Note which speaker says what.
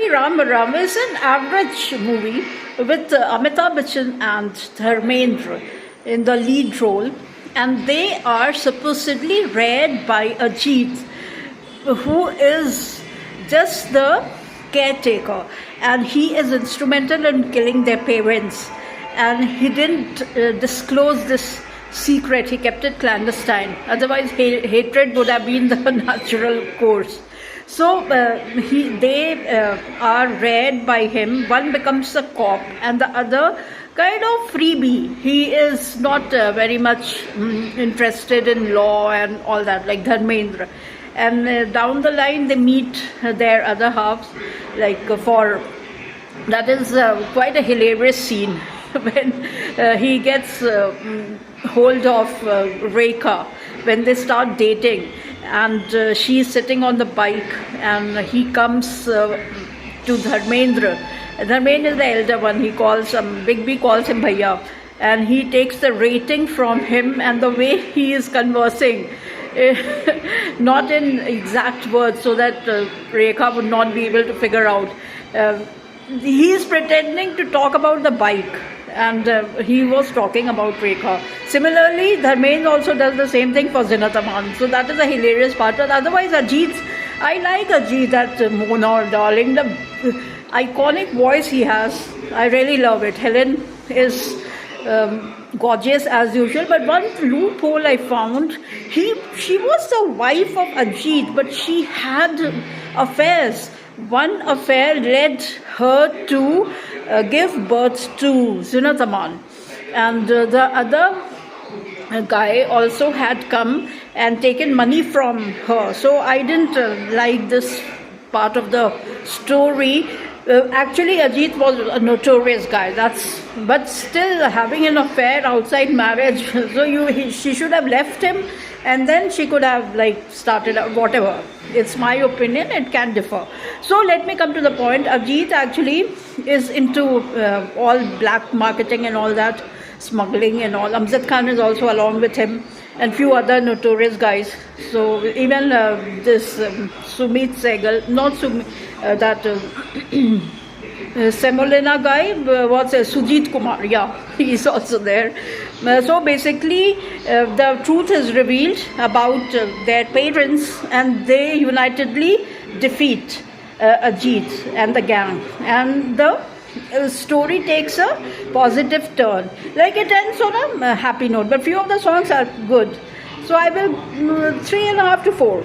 Speaker 1: Ram Ram is an average movie with Amitabh Bachchan and Dharmendra in the lead role, and they are supposedly read by Ajit, who is just the caretaker, and he is instrumental in killing their parents. And he didn't disclose this secret, he kept it clandestine. Otherwise, hatred would have been the natural course. So they are read by him. One becomes a cop, and the other kind of freebie. He is not very much interested in law and all that, like Dharmendra. And down the line, they meet their other halves. That is quite a hilarious scene when he gets hold of Rekha when they start dating, and she's sitting on the bike, and he comes to Dharmendra. Dharmendra is the elder one. He calls Big B calls him Bhaiya, and he takes the rating from him, and the way he is conversing, not in exact words, so that Rekha would not be able to figure out. He is pretending to talk about the bike, and he was talking about Rekha. Similarly, Dharmendra also does the same thing for Zinat Aman. So that is a hilarious part. But otherwise, I like Ajit, that Mona or Darling, the iconic voice he has. I really love it. Helen is gorgeous as usual, but one loophole I found, she was the wife of Ajit, but she had affairs. One affair led her to give birth to Zinat Aman, and the other guy also had come and taken money from her. So I didn't like this part of the story. Actually, Ajit was a notorious guy. But still having an affair outside marriage. So she should have left him, and then she could have started whatever. It's my opinion. It can differ. So let me come to the point. Ajit actually is into all black marketing and all that, smuggling and all. Amjad Khan is also along with him, and few other notorious guys. So even this Sumit Sehgal, not Sumit, Semolina guy, Sujit Kumar, yeah, he's also there. So basically, the truth is revealed about their parents, and they unitedly defeat Ajit and the gang. And the story takes a positive turn. It ends on a happy note, but few of the songs are good. So I will 3.5 to 4.